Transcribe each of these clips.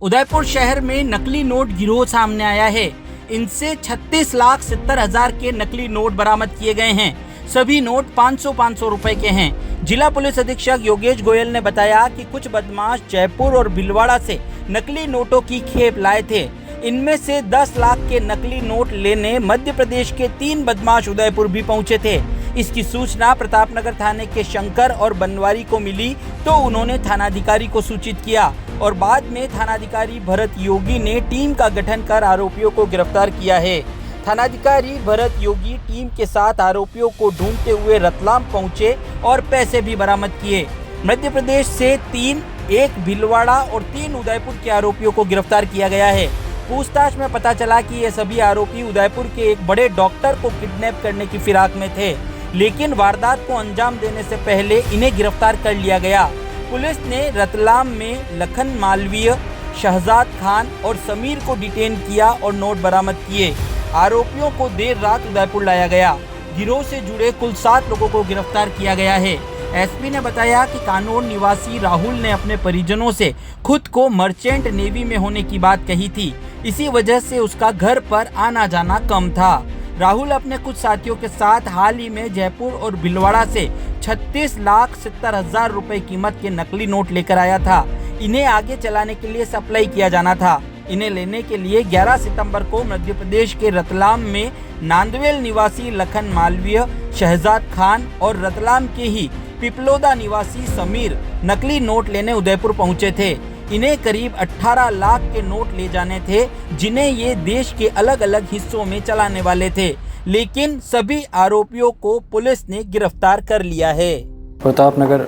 उदयपुर शहर में नकली नोट गिरोह सामने आया है। इनसे 36,70,000 के नकली नोट बरामद किए गए हैं। सभी नोट 500-500 रुपए के हैं। जिला पुलिस अधीक्षक योगेश गोयल ने बताया कि कुछ बदमाश जयपुर और भीलवाड़ा से नकली नोटों की खेप लाए थे। इनमें से 10 लाख के नकली नोट लेने मध्य प्रदेश के 3 बदमाश उदयपुर भी पहुंचे थे। इसकी सूचना प्रतापनगर थाने के शंकर और बनवारी को मिली तो उन्होंने थानाधिकारी को सूचित किया और बाद में थानाधिकारी भरत योगी ने टीम का गठन कर आरोपियों को गिरफ्तार किया है। थानाधिकारी भरत योगी टीम के साथ आरोपियों को ढूंढते हुए रतलाम पहुंचे और पैसे भी बरामद किए। मध्य प्रदेश से 3, 1 भीलवाड़ा और 3 उदयपुर के आरोपियों को गिरफ्तार किया गया है। पूछताछ में पता चला कि ये सभी आरोपी उदयपुर के एक बड़े डॉक्टर को किडनैप करने की फिराक में थे, लेकिन वारदात को अंजाम देने से पहले इन्हें गिरफ्तार कर लिया गया। पुलिस ने रतलाम में लखन मालवीय, शहजाद खान और समीर को डिटेन किया और नोट बरामद किए। आरोपियों को देर रात उदयपुर लाया गया। गिरोह से जुड़े कुल 7 लोगों को गिरफ्तार किया गया है। एसपी ने बताया कि कानौर निवासी राहुल ने अपने परिजनों से खुद को मर्चेंट नेवी में होने की बात कही थी। इसी वजह से उसका घर पर आना जाना कम था। राहुल अपने कुछ साथियों के साथ हाल ही में जयपुर और भीलवाड़ा से 36,70,000 रुपए कीमत के नकली नोट लेकर आया था। इन्हें आगे चलाने के लिए सप्लाई किया जाना था। इन्हें लेने के लिए 11 सितंबर को मध्य प्रदेश के रतलाम में नांदवेल निवासी लखन मालवीय, शहजाद खान और रतलाम के ही पिपलोदा निवासी समीर नकली नोट लेने उदयपुर पहुंचे थे। इन्हें करीब 18 लाख के नोट ले जाने थे, जिन्हें ये देश के अलग अलग हिस्सों में चलाने वाले थे, लेकिन सभी आरोपियों को पुलिस ने गिरफ्तार कर लिया है। प्रतापनगर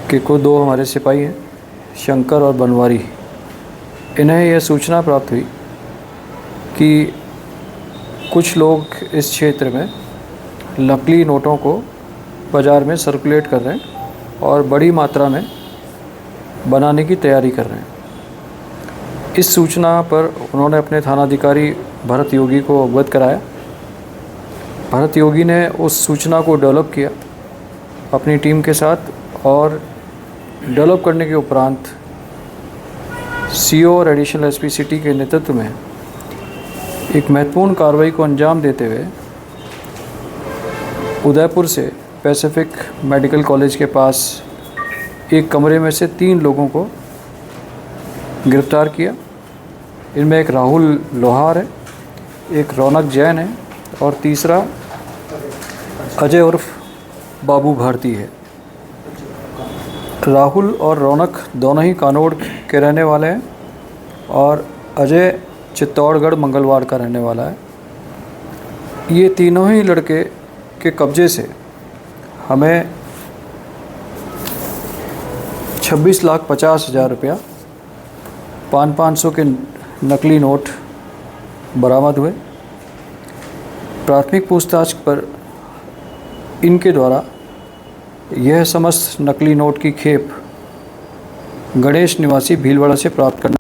के को 2 हमारे सिपाही हैं, शंकर और बनवारी। इन्हें यह सूचना प्राप्त हुई कि कुछ लोग इस क्षेत्र में नकली नोटों को बाज़ार में सर्कुलेट कर रहे हैं और बड़ी मात्रा में बनाने की तैयारी कर रहे हैं। इस सूचना पर उन्होंने अपने थानाधिकारी भरत योगी को अवगत कराया। भरत योगी ने उस सूचना को डेवलप किया अपनी टीम के साथ और डेवलप करने के उपरांत सीओ और एडिशनल एसपी सिटी के नेतृत्व में एक महत्वपूर्ण कार्रवाई को अंजाम देते हुए उदयपुर से पैसिफिक मेडिकल कॉलेज के पास एक कमरे में से 3 लोगों को गिरफ्तार किया। इनमें एक राहुल लोहार है, एक रौनक जैन है और तीसरा अजय उर्फ बाबू भारती है। राहुल और रौनक दोनों ही कानौर के रहने वाले हैं और अजय चित्तौड़गढ़ मंगलवार का रहने वाला है। ये तीनों ही लड़के के कब्जे से हमें 26,50,000 रुपया 500 के नकली नोट बरामद हुए। प्राथमिक पूछताछ पर इनके द्वारा यह समस्त नकली नोट की खेप गणेश निवासी भीलवाड़ा से प्राप्त करना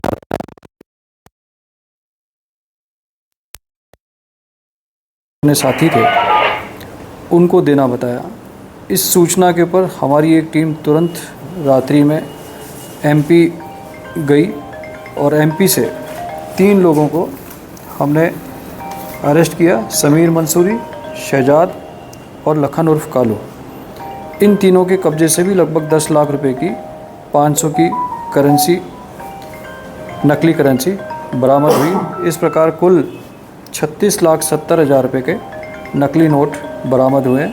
अपने साथी थे उनको देना बताया। इस सूचना के ऊपर हमारी एक टीम तुरंत रात्रि में एमपी गई और एमपी से 3 लोगों को हमने अरेस्ट किया, समीर मंसूरी, शहजाद और लखन उर्फ कालू। इन तीनों के कब्जे से भी लगभग 10 लाख रुपए की 500 की करेंसी, नकली करेंसी बरामद हुई। इस प्रकार कुल 36,70,000 रुपए के नकली नोट बरामद हुए।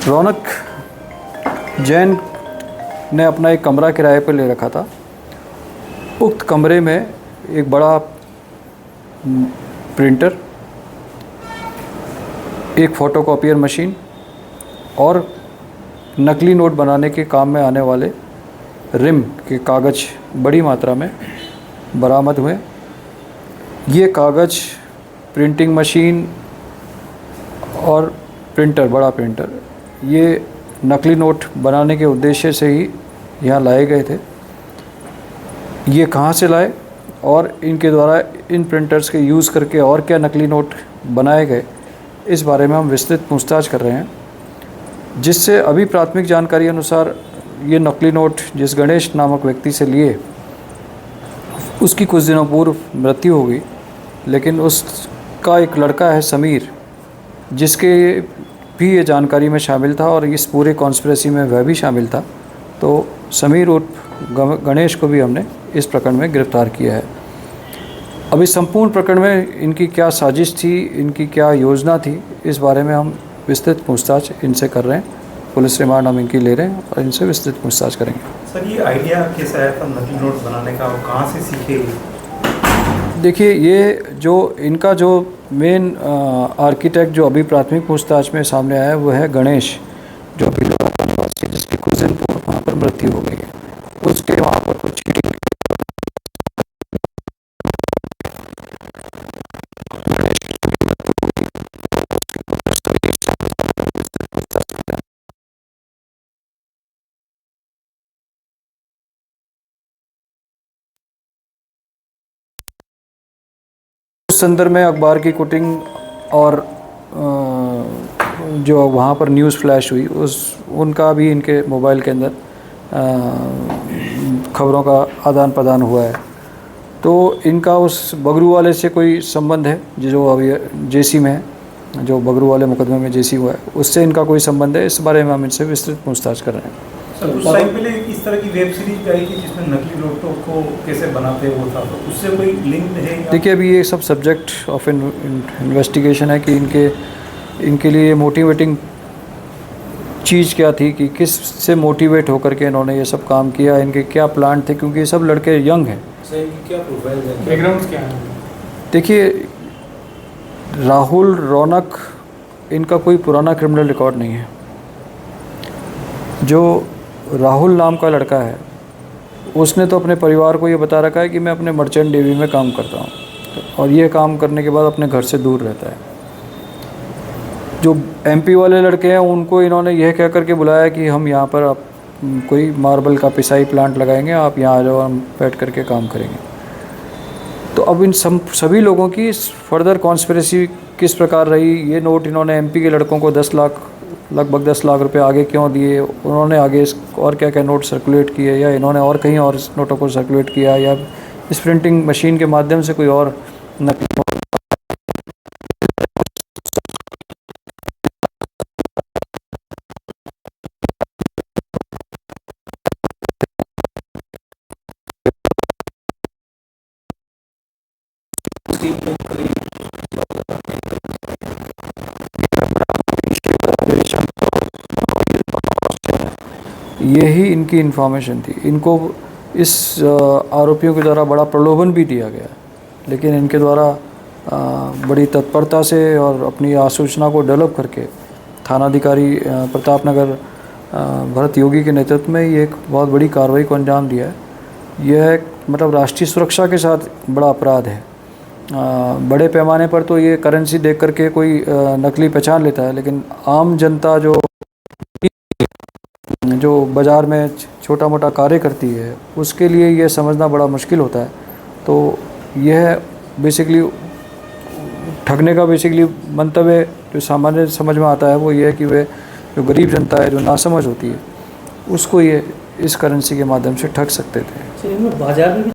रौनक जैन ने अपना एक कमरा किराए पर ले रखा था। उक्त कमरे में एक बड़ा प्रिंटर, एक फ़ोटोकॉपियर मशीन और नकली नोट बनाने के काम में आने वाले रिम के कागज़ बड़ी मात्रा में बरामद हुए। ये कागज़, प्रिंटिंग मशीन और प्रिंटर, बड़ा प्रिंटर, ये नकली नोट बनाने के उद्देश्य से ही यहाँ लाए गए थे। ये कहाँ से लाए और इनके द्वारा इन प्रिंटर्स के यूज़ करके और क्या नकली नोट बनाए गए, इस बारे में हम विस्तृत पूछताछ कर रहे हैं, जिससे अभी प्राथमिक जानकारी अनुसार ये नकली नोट जिस गणेश नामक व्यक्ति से लिए, उसकी कुछ दिनों पूर्व मृत्यु हो गई, लेकिन उसका एक लड़का है समीर, जिसके भी ये जानकारी में शामिल था और इस पूरे कॉन्स्पिरेसी में वह भी शामिल था। तो समीर उर्फ गणेश को भी हमने इस प्रकरण में गिरफ्तार किया है। अब इस संपूर्ण प्रकरण में इनकी क्या साजिश थी, इनकी क्या योजना थी, इस बारे में हम विस्तृत पूछताछ इनसे कर रहे हैं। पुलिस रिमांड हम इनकी ले रहे हैं और इनसे विस्तृत पूछताछ करेंगे। सर, ये आइडिया कैसे आया था नकली नोट बनाने का और कहाँ से सीखे? देखिए, ये जो इनका जो मेन आर्किटेक्ट जो अभी प्राथमिक पूछताछ में सामने आया है वो है गणेश, जो अभी लोरा का निवासी है, जिसकी कुछ दिन पूर्व वहाँ पर मृत्यु हो गई है। उसके वहाँ पर कुछ चीटिंग उस संदर्भ में अखबार की कटिंग और जो वहाँ पर न्यूज़ फ्लैश हुई उनका भी इनके मोबाइल के अंदर खबरों का आदान प्रदान हुआ है। तो इनका उस बगरू वाले से कोई संबंध है, जो अभी जेसी में है, जो बगरू वाले मुकदमे में जेसी हुआ है, उससे इनका कोई संबंध है। इस बारे में हम इनसे विस्तृत पूछताछ कर रहे हैं। सर, उस टाइम पहले इस तरह की वेब सीरीज आई थी जिसमें नकली नोटों को कैसे बनाते वो था, तो उससे कोई लिंक है? देखिए, अभी ये सब सब्जेक्ट ऑफ इन्वेस्टिगेशन है कि इनके लिए मोटिवेटिंग चीज़ क्या थी, कि किस से मोटिवेट होकर के इन्होंने ये सब काम किया, इनके क्या प्लान थे, क्योंकि ये सब लड़के यंग हैं। क्या प्रोफाइल है, बैकग्राउंड क्या है? देखिए, राहुल रौनक, इनका कोई पुराना क्रिमिनल रिकॉर्ड नहीं है। जो राहुल नाम का लड़का है, उसने तो अपने परिवार को ये बता रखा है कि मैं अपने मर्चेंट नेवी में काम करता हूँ, और ये काम करने के बाद अपने घर से दूर रहता है। जो एमपी वाले लड़के हैं, उनको इन्होंने यह कह करके बुलाया कि हम यहाँ पर आप कोई मार्बल का पिसाई प्लांट लगाएंगे, आप यहाँ आ जाओ, हम बैठ करके काम करेंगे। तो अब इन सभी लोगों की फर्दर कॉन्स्पिरेसी किस प्रकार रही, ये नोट इन्होंने एमपी के लड़कों को लगभग 10 लाख रुपए आगे क्यों दिए, उन्होंने आगे और क्या क्या नोट सर्कुलेट किए, या इन्होंने और कहीं और नोटों को सर्कुलेट किया, या इस प्रिंटिंग मशीन के माध्यम से कोई और नकली यही इनकी इन्फॉर्मेशन थी। इनको इस आरोपियों के द्वारा बड़ा प्रलोभन भी दिया गया, लेकिन इनके द्वारा बड़ी तत्परता से और अपनी आसूचना को डेवलप करके थानाधिकारी प्रताप नगर भरत योगी के नेतृत्व में ये एक बहुत बड़ी कार्रवाई को अंजाम दिया है। यह मतलब राष्ट्रीय सुरक्षा के साथ बड़ा अपराध है। बड़े पैमाने पर तो ये करेंसी देख करके कोई नकली पहचान लेता है, लेकिन आम जनता जो बाज़ार में छोटा मोटा कार्य करती है, उसके लिए यह समझना बड़ा मुश्किल होता है। तो यह बेसिकली ठगने का बेसिकली मंतव्य जो सामान्य समझ में आता है वो ये है कि वे जो गरीब जनता है, जो नासमझ होती है, उसको ये इस करेंसी के माध्यम से ठग सकते थे। बाजार में